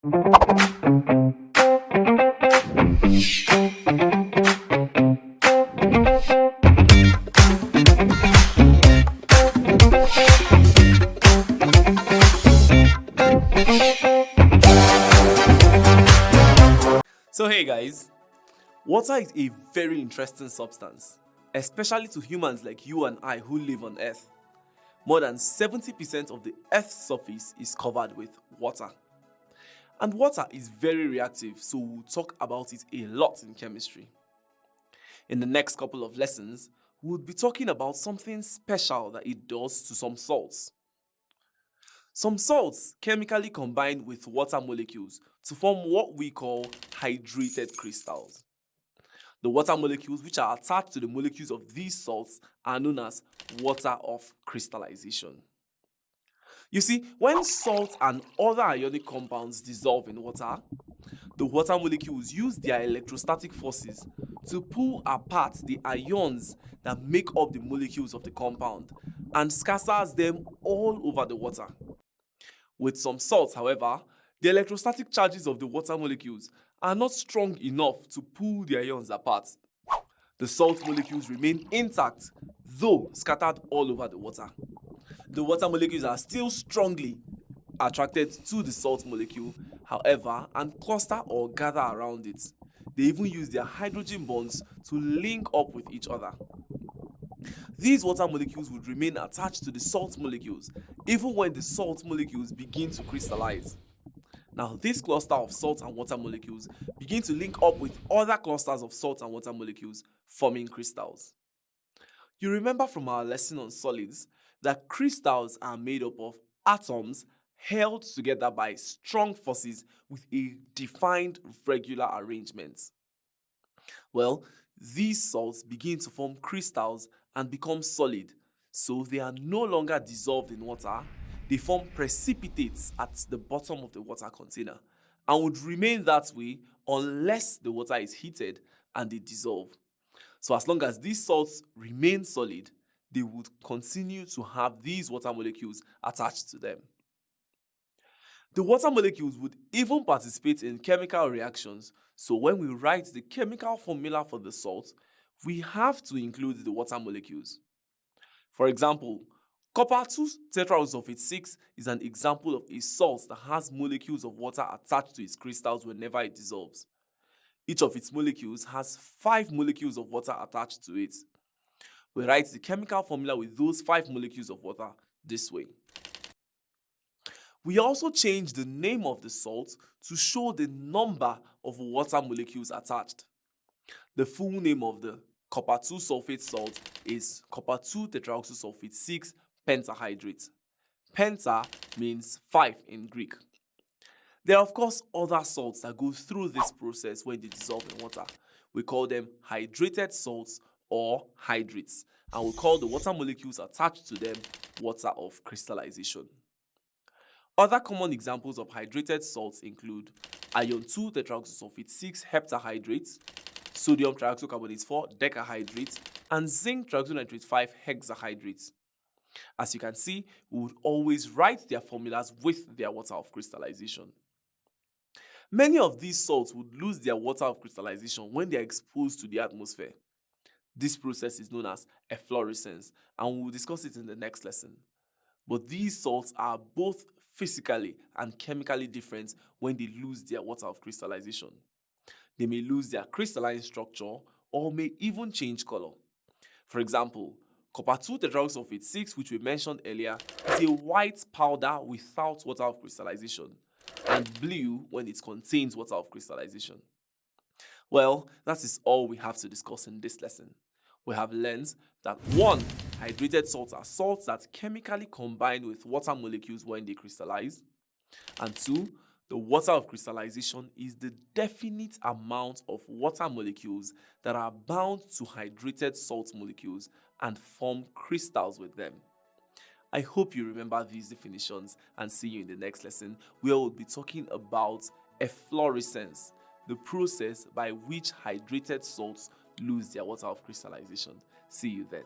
So hey guys, water is a very interesting substance, especially to humans like you and I who live on Earth. More than 70% of the Earth's surface is covered with water. And water is very reactive, so we'll talk about it a lot in chemistry. In the next couple of lessons, we'll be talking about something special that it does to some salts. Some salts chemically combine with water molecules to form what we call hydrated crystals. The water molecules which are attached to the molecules of these salts are known as water of crystallization. You see, when salt and other ionic compounds dissolve in water, the water molecules use their electrostatic forces to pull apart the ions that make up the molecules of the compound and scatters them all over the water. With some salts, however, the electrostatic charges of the water molecules are not strong enough to pull the ions apart. The salt molecules remain intact, though scattered all over the water. The water molecules are still strongly attracted to the salt molecule, however, and cluster or gather around it. They even use their hydrogen bonds to link up with each other. These water molecules would remain attached to the salt molecules even when the salt molecules begin to crystallize. Now, this cluster of salt and water molecules begin to link up with other clusters of salt and water molecules, forming crystals. You remember from our lesson on solids that crystals are made up of atoms held together by strong forces with a defined regular arrangement. Well, these salts begin to form crystals and become solid, so they are no longer dissolved in water. They form precipitates at the bottom of the water container and would remain that way unless the water is heated and they dissolve. So as long as these salts remain solid, they would continue to have these water molecules attached to them. The water molecules would even participate in chemical reactions, so when we write the chemical formula for the salt, we have to include the water molecules. For example, copper 2 tetraosulfate 6 is an example of a salt that has molecules of water attached to its crystals whenever it dissolves. Each of its molecules has 5 molecules of water attached to it. We write the chemical formula with those 5 molecules of water this way. We also change the name of the salt to show the number of water molecules attached. The full name of the copper 2 sulfate salt is copper 2 tetraoxyl sulfate 6 pentahydrate. Penta means 5 in Greek. There are of course other salts that go through this process when they dissolve in water. We call them hydrated salts or hydrates, and we call the water molecules attached to them water of crystallization. Other common examples of hydrated salts include iron 2 tetraoxysulfate 6 heptahydrate, sodium trioxocarbonate 4 decahydrate, and zinc trioxynitrate 5 hexahydrate. As you can see, we would always write their formulas with their water of crystallization. Many of these salts would lose their water of crystallization when they are exposed to the atmosphere. This process is known as efflorescence, and we will discuss it in the next lesson. But these salts are both physically and chemically different when they lose their water of crystallization. They may lose their crystalline structure or may even change color. For example, copper 2 tetraoxysulfate 6, which we mentioned earlier, is a white powder without water of crystallization, and blue when it contains water of crystallization. Well, that is all we have to discuss in this lesson. We have learned that 1. Hydrated salts are salts that chemically combine with water molecules when they crystallize. And 2. The water of crystallization is the definite amount of water molecules that are bound to hydrated salt molecules and form crystals with them. I hope you remember these definitions and see you in the next lesson where we'll be talking about efflorescence, the process by which hydrated salts lose their water of crystallization. See you then.